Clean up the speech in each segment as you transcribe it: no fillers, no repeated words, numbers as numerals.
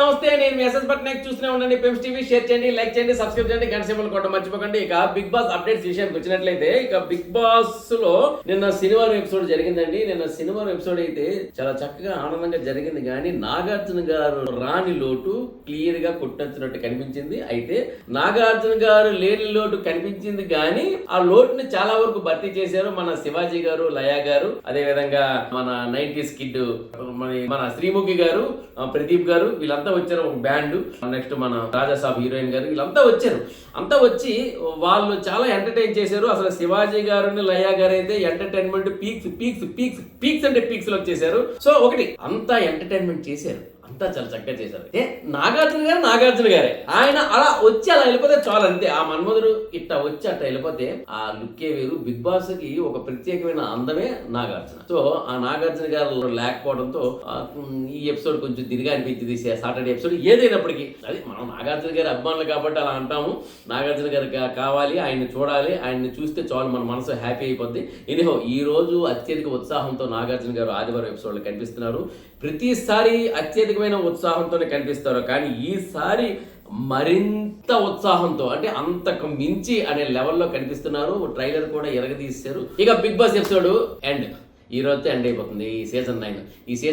నమస్తే, నేను ఎస్ఎస్ పట్నాయక్. చూస్తూనే ఉండండి పెమ్స్ టీవీ. షేర్ చేయండి, లైక్ చేయండి, సబ్స్క్రైబ్ చేయండి, గంట సింబల్ కొట్టడం మర్చిపోకండి. ఇక బిగ్ బాస్ అప్డేట్స్ విషయానికి వచ్చినట్లయితే, ఇక బిగ్ బాస్ లో నిన్న శనివారం ఎపిసోడ్ జరిగిందండి. నిన్న శనివారం ఎపిసోడ్ అయితే చాలా చక్కగా ఆనందంగా జరిగింది. కానీ నాగార్జున గారు రాని లోటు క్లియర్ గా కొట్టినట్టు కనిపించింది. అయితే నాగార్జున గారు లేని లోటు కనిపించింది, కానీ ఆ లోటుని చాలా వరకు భర్తీ చేశారు మన శివాజీ గారు, లయా గారు, అదే విధంగా మన 90s కిడ్ మన శ్రీముఖి గారు, ప్రదీప్ గారు, వీళ్ళంతా వచ్చారు. ఒక బ్యాండ్, నెక్స్ట్ మన రాజాసాబ్ హీరోయిన్ గారు, వీళ్ళంతా వచ్చారు. అంతా వచ్చి వాళ్ళు చాలా ఎంటర్టైన్ చేశారు. అసలు శివాజీ గారు, లయా గారు అయితే entertainment peaks peaks peaks peaks అంటే పీక్స్ లో చేశారు. సో ఒకటి అంతా ఎంటర్టైన్మెంట్ చేశారు, అంతా చాలా చక్కగా చేశారు. నాగార్జున గారే ఆయన అలా వచ్చి అలా వెళ్ళిపోతే చాలు, అంతే. ఆ మన్మధుడు ఇట్లా వచ్చి అట్లా వెళ్ళిపోతే ఆ లుక్కే వేరు. బిగ్ బాస్ కి ఒక ప్రత్యేకమైన అందమే నాగార్జున. సో ఆ నాగార్జున గారు లేకపోవడంతో ఈ ఎపిసోడ్ కొంచెం తిరిగా అనిపించింది. సాటర్డే ఎపిసోడ్ ఏదైనప్పటికీ అది మనం నాగార్జున గారి అభిమానులు కాబట్టి అలా అంటాము. నాగార్జున గారు కావాలి, ఆయన్ని చూడాలి, ఆయన్ని చూస్తే చాలు మన మనసు హ్యాపీ అయిపోద్ది. ఎనిహో ఈ రోజు అత్యధిక ఉత్సాహంతో నాగార్జున గారు ఆదివారం ఎపిసోడ్లో కనిపిస్తున్నారు. ప్రతిసారి అత్యధికమైన ఉత్సాహంతోనే కనిపిస్తారు, కానీ ఈసారి మరింత ఉత్సాహంతో, అంటే అంతకు మించి అనే లెవెల్లో కనిపిస్తున్నారు. ట్రైలర్ కూడా ఎరగదీశారు. ఇక బిగ్ బాస్ ఎపిసోడ్ ఈ రోజుతో ఎండ్ అయిపోతుంది. ఈ సీజన్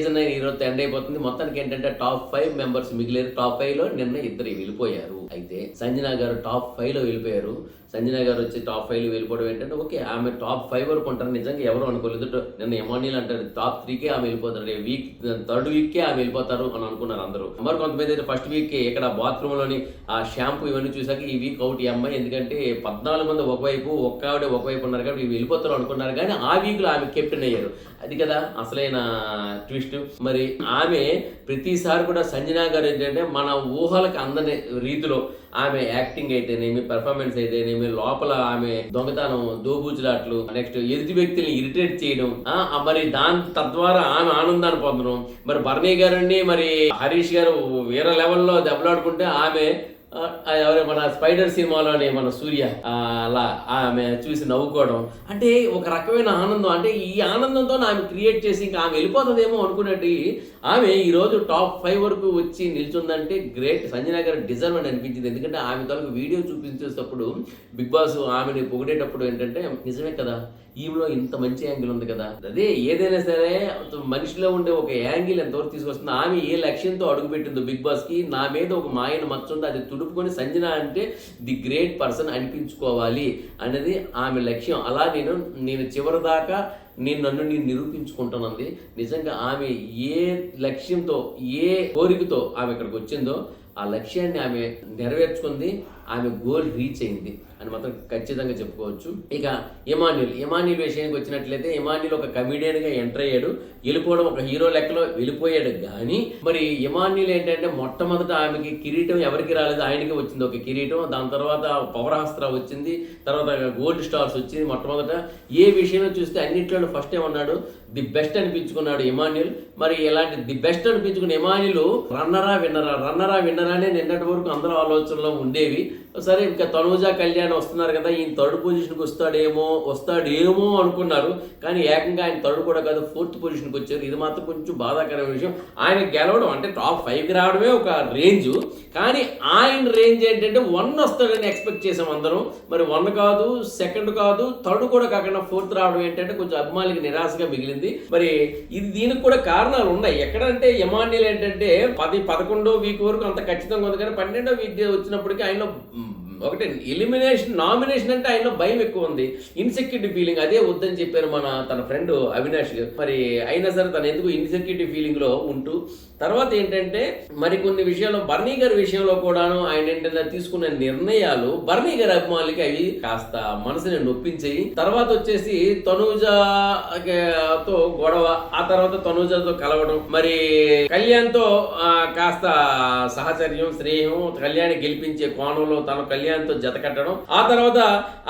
9 ఈ రోజుతో ఎండ్ అయిపోతుంది. మొత్తానికి ఏంటంటే టాప్ 5 మెంబర్స్ మిగిలేరు. టాప్ 5 లో నిన్న 2 వెళ్ళిపోయారు. అయితే సంజన గారు టాప్ 5 లో వెళ్ళిపోయారు. సంజన గారు వచ్చి టాప్ 5 లో వెళ్ళిపోవడం ఏంటంటే, ఓకే ఆమె టాప్ 5 వరకు ఉంటారు. నిజంగా ఎవరు అనుకోలేదు. నిన్న ఎమానియల్ అంటారు టాప్ 3కే ఆమె వెళ్ళిపోతారు, థర్డ్ వీక్కే ఆమె వెళ్ళిపోతారు అని అనుకున్నారు అందరూ. మరి కొంతమంది అయితే ఫస్ట్ వీక్ ఇక్కడ బాత్రూమ్ లోని ఆ షాంపూ ఇవన్నీ చూసాక ఈ వీక్ అవుట్ ఈ అమ్మాయి, ఎందుకంటే 14 మంది ఒకవైపు, ఒక్క ఆవిడ ఒకవైపు ఉన్నారు కాబట్టి వెళ్ళిపోతారు అనుకున్నారు. కానీ ఆ వీక్ లో ఆమె కెప్టెన్ అయ్యారు. అది కదా అసలైన ట్విస్ట్. మరి ఆమె ప్రతిసారి కూడా సంజన గారు ఏంటంటే మన ఊహలకు అందని రీతిలో ఆమె యాక్టింగ్ అయితేనేమి, పెర్ఫార్మెన్స్ అయితేనేమి, లోపల ఆమె దొంగతనం, దోబూచులాట్లు, నెక్స్ట్ ఎదుటి వ్యక్తుల్ని ఇరిటేట్ చేయడం, మరి తద్వారా ఆమె ఆనందాన్ని పొందడం. మరి భరణి గారండి, మరి హరీష్ గారు వేరే లెవెల్లో దెబ్బలాడుకుంటే ఆమె ఎవరు మన స్పైడర్ సినిమాలోని మన సూర్య అలా ఆమె చూసి నవ్వుకోవడం, అంటే ఒక రకమైన ఆనందం. అంటే ఈ ఆనందంతో ఆమె క్రియేట్ చేసి ఇంకా ఆమె వెళ్ళిపోతుందేమో అనుకున్నట్టు ఆమె ఈరోజు టాప్ 5 వరకు వచ్చి నిల్చుందంటే గ్రేట్. సంజన గారు డిజర్వ్ అని అనిపించింది. ఎందుకంటే ఆమె తనకు వీడియో చూపించేటప్పుడు బిగ్ బాస్ ఆమెని పొగిడేటప్పుడు ఏంటంటే, నిజమే కదా ఈమెలో ఇంత మంచి యాంగిల్ ఉంది కదా. అదే ఏదైనా సరే మనిషిలో ఉండే ఒక యాంగిల్ ఎంతవరకు తీసుకొస్తుంది. ఆమె ఏ లక్ష్యంతో అడుగుపెట్టిందో బిగ్ బాస్ కి, నా మీద ఒక మాయన మచ్చ ఉంది, అది తుడుపుకొని సంజన అంటే ది గ్రేట్ పర్సన్ అనిపించుకోవాలి అనేది ఆమె లక్ష్యం. అలా నేను చివరి దాకా నన్ను నిరూపించుకుంటున్నది. నిజంగా ఆమె ఏ లక్ష్యంతో, ఏ కోరికతో ఆమె ఇక్కడికి వచ్చిందో ఆ లక్ష్యాన్ని ఆమె నెరవేర్చుకుంది. ఆమె గోల్ రీచ్ అయింది అని మాత్రం ఖచ్చితంగా చెప్పుకోవచ్చు. ఇక ఎమాన్యుల్ విషయానికి వచ్చినట్లయితే, ఎమాన్యుల్ ఒక కమిడియన్గా ఎంటర్ అయ్యాడు. వెళ్ళిపోవడం ఒక హీరో లెక్కలో వెళ్ళిపోయాడు. కానీ మరి ఎమాన్యుల్ ఏంటంటే మొట్టమొదట ఆమెకి కిరీటం ఎవరికి రాలేదు, ఆయనకి వచ్చింది ఒక కిరీటం. దాని తర్వాత పవరాస్త్ర వచ్చింది, తర్వాత గోల్డ్ స్టార్స్ వచ్చింది. మొట్టమొదట ఏ విషయంలో చూస్తే అన్నింటిలో ఫస్ట్ ఏమన్నాడు, ది బెస్ట్ అనిపించుకున్నాడు ఎమాన్యుల్. మరి ఇలాంటి ది బెస్ట్ అనిపించుకున్న ఎమాన్యుల్ రన్నరా విన్నరా అనే నిన్నటి వరకు అందరూ ఆలోచనలో ఉండేవి. సరే ఇంకా తనూజ కళ్యాణ్ వస్తున్నారు కదా, ఈయన థర్డ్ పొజిషన్కి వస్తాడేమో అనుకున్నారు. కానీ ఏకంగా ఆయన థర్డ్ కూడా కాదు, 4th పొజిషన్కి వచ్చారు. ఇది మాత్రం కొంచెం బాధాకరమైన విషయం. ఆయన గెలవడం అంటే టాప్ 5కి రావడమే ఒక రేంజ్, కానీ ఆయన రేంజ్ ఏంటంటే 1 వస్తాడని ఎక్స్పెక్ట్ చేసాం అందరం. మరి 1 కాదు, 2nd కాదు, 3rd కూడా కాకుండా 4th రావడం ఏంటంటే కొంచెం అభిమానులకి నిరాశగా మిగిలింది. మరి దీనికి కూడా కారణాలు ఉన్నాయి. ఎక్కడంటే ఎమాన్యుల్ ఏంటంటే 10-11వ వీక్ వరకు అంత ఖచ్చితంగా ఉంది, కానీ 12వ వీక్ వచ్చినప్పటికీ ఆయన ఒకటి నామినేషన్ అంటే ఆయనలో భయం ఎక్కువ ఉంది, ఇన్సెక్యూరిటీ ఫీలింగ్. అదే వద్దని చెప్పారు తన ఫ్రెండ్ అవినాష్. మరి అయినా సరే తను ఎందుకు ఇన్సెక్యూరిటీ ఫీలింగ్ లో ఉంటూ, తర్వాత ఏంటంటే మరికొన్ని విషయాల్లో భరణి గారి విషయంలో కూడాను ఆయన ఏంటంటే తీసుకున్న నిర్ణయాలు భరణి గారి అభిమానులకి అవి కాస్త మనసుని నొప్పించాయి. తర్వాత వచ్చేసి తనూజతో గొడవ, ఆ తర్వాత తనూజతో కలవడం, మరి కళ్యాణ్తో కాస్త సహచర్యం, స్నేహం, కళ్యాణ్ గెలిపించే కోణంలో తన కళ్యాణ్ కళ్యాణ్తో జత కట్టడం, ఆ తర్వాత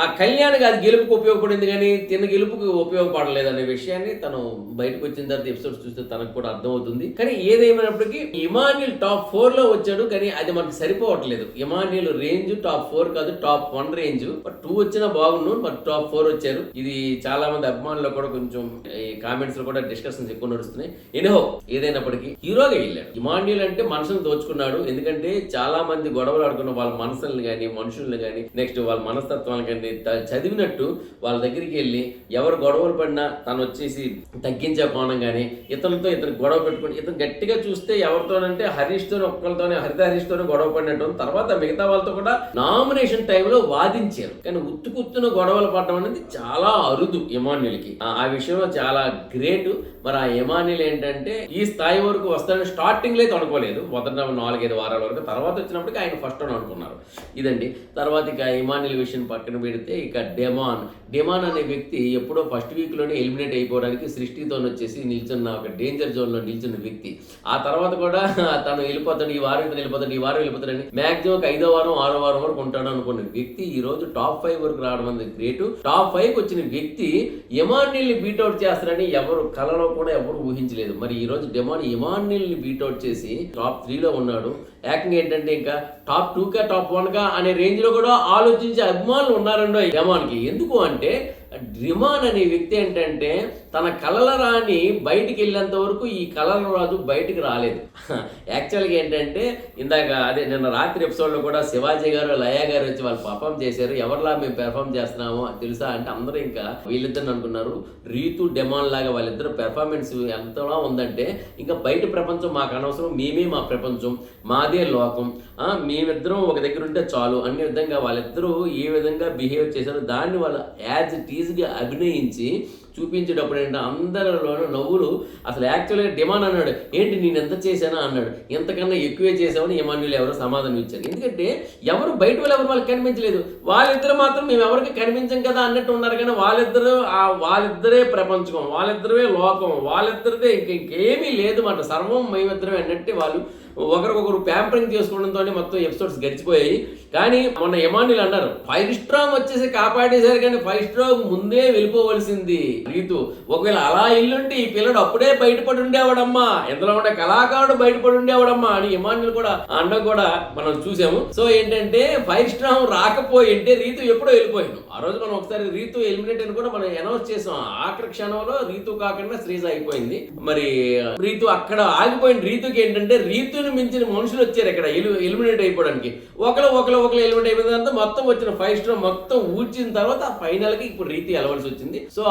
ఆ కళ్యాణ్కి అది గెలుపుకు ఉపయోగపడింది కానీ తిన గెలుపుకి ఉపయోగపడలేదు అనే విషయాన్ని తను బయటకు వచ్చిన తర్వాత ఎపిసోడ్స్ చూస్తే తనకు కూడా అర్థమవుతుంది. కానీ ఏదేమైనప్పటికీ ఇమాన్యుల్ టాప్ 4 లో వచ్చాడు, కానీ అది మనకు సరిపోవట్లేదు. ఇమాన్యుల్ రేంజ్ టాప్ 4 కాదు, టాప్ 1 రేంజ్. 2 వచ్చినా బాగుండు, మరి టాప్ 4 వచ్చారు. ఇది చాలా మంది అభిమానులు కూడా కొంచెం ఈ కామెంట్స్ లో కూడా డిస్కషన్స్ ఎక్కువ నడుస్తున్నాయి. ఎనిహో ఏదైనప్పటికీ హీరోగా వెళ్ళాడు. ఇమాన్యుల్ అంటే మనసును దోచుకున్నాడు. ఎందుకంటే చాలా మంది గొడవలు ఆడుకున్న వాళ్ళ మనసులను కానీ మనుషుల్ని కానీ నెక్స్ట్ వాళ్ళ మనస్తత్వాలు కానీ చదివినట్టు వాళ్ళ దగ్గరికి వెళ్ళి ఎవరు గొడవలు పడినా తను వచ్చేసి తగ్గించే కోణం కానీ ఇతను గొడవ పెట్టుకుని ఇతను గట్టిగా చూస్తే ఎవరితోనంటే హరీష్తోనే ఒక్కరితోనే హరితోనే గొడవ పడినట్టు తర్వాత మిగతా వాళ్ళతో కూడా నామినేషన్ టైంలో వాదించారు. కానీ ఉత్తుకుత్తున గొడవలు పడడం అనేది చాలా అరుదు ఇమాన్యుల్కి. ఆ విషయంలో చాలా గ్రేట్. మరి ఆ ఇమాన్యుల్ ఏంటంటే ఈ స్థాయి వరకు వస్తాడని స్టార్టింగ్ లో అనుకోలేదు. మొదట 4-5 వారాల వరకు, తర్వాత వచ్చినప్పటికీ ఆయన ఫస్ట్ అని అనుకున్నారు. ఇదండి. తర్వాత ఇక ఇమాన్యుల్ విషయం పక్కన పెడితే ఇక డెమాన్ అనే వ్యక్తి ఎప్పుడో ఫస్ట్ వీక్ లోనే ఎలిమినేట్ అయిపోవడానికి సృష్టితో వచ్చేసి నిల్చున్న ఒక డేంజర్ జోన్ లో నిల్చున్న వ్యక్తి. ఆ తర్వాత కూడా తను వెళ్ళిపోతాడు, ఈ వారం వెళ్ళిపోతాడని మాక్సిమం 5వ వారం 6వ వారం వరకు ఉంటాడు అనుకున్న వ్యక్తి ఈ రోజు టాప్ 5 వరకు రావడం అనేది గ్రేట్. టాప్ 5 వచ్చిన వ్యక్తి ఇమాన్యుల్ ని బీట్అవుట్ చేస్తారని ఎవరు కలలో కూడా ఎవరు ఊహించలేదు. మరి ఈ రోజు ఇమాన్యుల్ ని బీట్అవుట్ చేసి టాప్ 3 లో ఉన్నాడు. యాక్టింగ్ ఏంటంటే ఇంకా టాప్ 2 కా టాప్ 1 గా అనే రేంజ్ లో కూడా ఆలోచించే అభిమానులు ఉన్నారండో డెమాన్కి. ఎందుకు అంటే డెమాన్ అనే వ్యక్తి ఏంటంటే తన కలల రాని బయటికి వెళ్ళేంత వరకు ఈ కలల రాజు బయటికి రాలేదు. యాక్చువల్గా ఏంటంటే ఇందాక అదే నిన్న రాత్రి ఎపిసోడ్లో కూడా శివాజీ గారు లయా గారు వచ్చి వాళ్ళు పర్ఫామ్ చేశారు. ఎవరిలా మేము పెర్ఫామ్ చేస్తున్నామో తెలుసా అంటే అందరూ ఇంకా వీళ్ళిద్దరు అనుకున్నారు. రీతు డెమాన్ లాగా వాళ్ళిద్దరు పెర్ఫార్మెన్స్ ఎంతలా ఉందంటే ఇంకా బయట ప్రపంచం మాకు అనవసరం, మేమే మా ప్రపంచం, మాదే లోకం, మేమిద్దరం ఒక దగ్గర ఉంటే చాలు అనే విధంగా వాళ్ళిద్దరూ ఏ విధంగా బిహేవ్ చేశారో దాన్ని వాళ్ళు యాజ్ ఇట్ ఈజ్గా అభినయించి చూపించేటప్పుడు ఏంటంటే అందరిలోనూ నవ్వులు. అసలు యాక్చువల్గా డిమాండ్ అన్నాడు, ఏంటి నేను ఎంత చేశానా అన్నాడు. ఎంతకన్నా ఎక్కువే చేసామని ఇమాన్యుల్ ఎవరో సమాధానం ఇచ్చారు. ఎందుకంటే ఎవరు బయట వాళ్ళు ఎవరు వాళ్ళకి కనిపించలేదు. వాళ్ళిద్దరు మాత్రం మేము ఎవరికి కనిపించం కదా అన్నట్టు ఉన్నారు. కానీ వాళ్ళిద్దరే ప్రపంచం, వాళ్ళిద్దరే లోకం, వాళ్ళిద్దరిదే ఇంకేమీ లేదు మాట, సర్వం మేమిద్దరమే అన్నట్టు వాళ్ళు ఒకరికొకరు ప్యాంపరింగ్ చేసుకోవడంతో మొత్తం ఎపిసోడ్స్ గడిచిపోయాయి. కానీ మొన్న ఇమాన్యుల్ అన్నారు 5 స్టార్ వచ్చేసి కాపాడేశారు, కానీ 5 స్టార్ ముందే వెళ్ళిపోవలసింది రీతు. ఒకవేళ అలా ఇల్లుంటే ఈ పిల్లడు అప్పుడే బయటపడి ఉండేవాడమ్మా, ఎంతలో ఉండే కళాకారుడు బయటపడి ఉండేవాడమ్మా అని ఇమాన్యుల్ కూడా అనడం కూడా మనం చూసాము. సో ఏంటంటే 5 స్టార్ రాకపోయింటే రీతు ఎప్పుడో వెళ్ళిపోయాను. ఆ రోజు మనం ఒకసారి రీతు ఎలిమినేట్ అని కూడా మనం అనౌన్స్ చేసాం. ఆఖరి క్షణంలో రీతు కాకుండా శ్రీజ అయిపోయింది. మరి రీతు అక్కడ ఆగిపోయింది. రీతుకి ఏంటంటే రీతుని మించిన మనుషులు వచ్చారు ఇక్కడ ఎలిమినేట్ అయిపోవడానికి. ఒకరు ఎలిమినేట్ అయిపోయిన మొత్తం వచ్చిన 5 స్టార్ మొత్తం ఊడ్చిన తర్వాత ఫైనల్ కి ఇప్పుడు రీతు వెళ్ళవలసి వచ్చింది. సో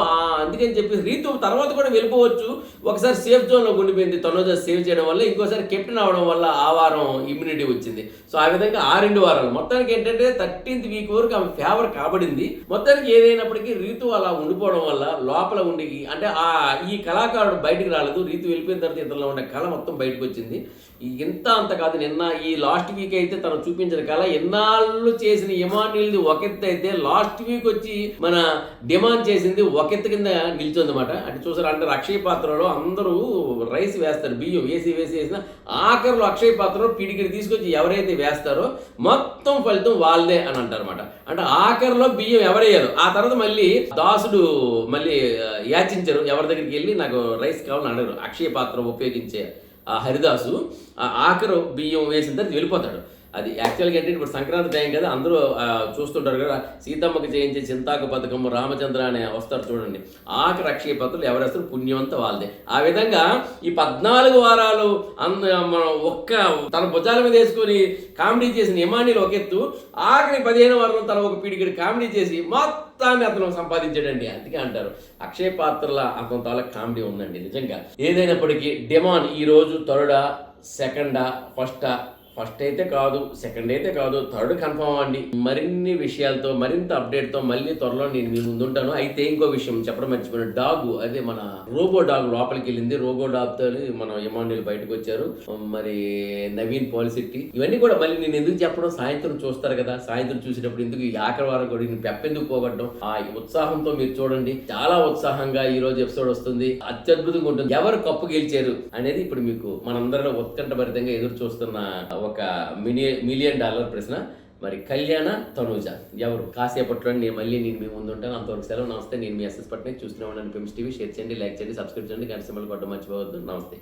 అందుకని చెప్పి రీతు తర్వాత కూడా వెళ్ళిపోవచ్చు. ఒకసారి సేఫ్ జోన్ లో ఉండిపోయింది, తనోజ సేవ్ చేయడం వల్ల. ఇంకోసారి కెప్టెన్ అవడం వల్ల ఆ వారం ఇమ్యూనిటీ వచ్చింది. సో ఆ విధంగా 2 వారాలు మొత్తానికి ఏంటంటే 13th వీక్ వరకు ఆమె ఫేవర్ కాబడింది. మొత్తానికి ఏదైనప్పటికీ రీతు అలా ఉండిపోవడం వల్ల లోపల ఉండి అంటే ఈ కళాకారుడు బయటికి రాలేదు. రీతు వెళ్ళిపోయిన తర్వాత ఇతరులో ఉండే కళ మొత్తం బయటకు వచ్చింది. ఇంత అంత కాదు, నిన్న ఈ లాస్ట్ వీక్ అయితే తను చూపించిన కళ ఎన్నాళ్ళు చేసిన ఇమాన్యుల్ది ఒక ఎత్తు అయితే లాస్ట్ వీక్ వచ్చి మన డిమాండ్ చేసింది ఒక ఎత్తు కింద నిల్చుందన్నమాట. అంటే చూసారు అంటే అక్షయ పాత్రలో అందరూ రైస్ వేస్తారు, బియ్యం వేసి వేసిన ఆఖరిలో అక్షయ పాత్రలో పిడికిడి తీసుకొచ్చి ఎవరైతే వేస్తారో మొత్తం ఫలితం వాళ్ళదే అని అంటారు అనమాట. అంటే ఆఖరిలో బియ్యం ఎవరయ్యారు, ఆ తర్వాత మళ్ళీ దాసుడు మళ్ళీ యాచించారు, ఎవరి దగ్గరికి వెళ్ళి నాకు రైస్ కావాలని అడగరు. అక్షయ పాత్ర ఉపయోగించే హరిదాసు ఆఖరు బియ్యం వేసిన తర్వాత వెళ్ళిపోతాడు. అది యాక్చువల్గా ఏంటంటే ఇప్పుడు సంక్రాంతి టైం కదా, అందరూ చూస్తుంటారు కదా, సీతమ్మకి చేయించే చింతాకు పథకం, రామచంద్ర అనే వస్తారు చూడండి, ఆఖరి అక్షయ పత్రులు ఎవరేస్తారు పుణ్యవంత వాళ్ళదే. ఆ విధంగా ఈ 14 వారాలు తన భుజాల మీద వేసుకొని కామెడీ చేసిన ఇమాన్యుల్ ఒక ఎత్తు, ఆఖరి 15వ వారం తన ఒక పీడికిడి కామెడీ చేసి మొత్తాన్ని అతను సంపాదించాడండి. అందుకే అంటారు అక్షయ పాత్రల అతని తాల కామెడీ ఉందండి నిజంగా. ఏదైనప్పటికీ డిమాండ్ ఈ రోజు థర్డా, సెకండా, ఫస్ట్ అయితే కాదు, సెకండ్ అయితే కాదు, థర్డ్ కన్ఫర్మ్ అండి. మరిన్ని విషయాలతో మరింత అప్డేట్తో మళ్ళీ త్వరలో నేను మీ ముందుంటాను. అయితే ఇంకో విషయం చెప్పడం మర్చిపోయిన, డాగ్ అదే మన రోబో డాగ్ లోపలికి వెళ్ళింది. రోబో డాగ్ తో మన ఇమాన్యుల్ బయటకు వచ్చారు. మరి నవీన్ పాలిసిటీ ఇవన్నీ కూడా మళ్ళీ నేను ఎందుకు చెప్పడం, సాయంత్రం చూస్తారు కదా, సాయంత్రం చూసేటప్పుడు ఎందుకు ఈ ఆఖరి వారం కూడా నేను పెప్పెందుకు పోగొట్టడం, ఆ ఉత్సాహంతో మీరు చూడండి. చాలా ఉత్సాహంగా ఈ రోజు ఎపిసోడ్ వస్తుంది, అత్యద్భుతంగా ఉంటుంది. ఎవరు కప్పు గెలిచారు అనేది ఇప్పుడు మీకు మనందరిలో ఉత్కంఠభరితంగా ఎదురు చూస్తున్న ఒక $1 మిలియన్ ప్రశ్న. మరి కళ్యాణ తనూజ ఎవరు కాసేపట్లో నేను మీ ముందు ఉంటాను. అంతవరకు సెలవు. నమస్తే. నేను మీ ఎస్ఎస్ పట్నాయక్. చూస్తూనే ఉండండి పిఎమ్స్ టీవీ. షేర్ చేయండి, లైక్ చేయండి, సబ్స్క్రైబ్ చేయండి, గంట సింబల్ కొట్టడం మర్చిపోవద్దు. నమస్తే.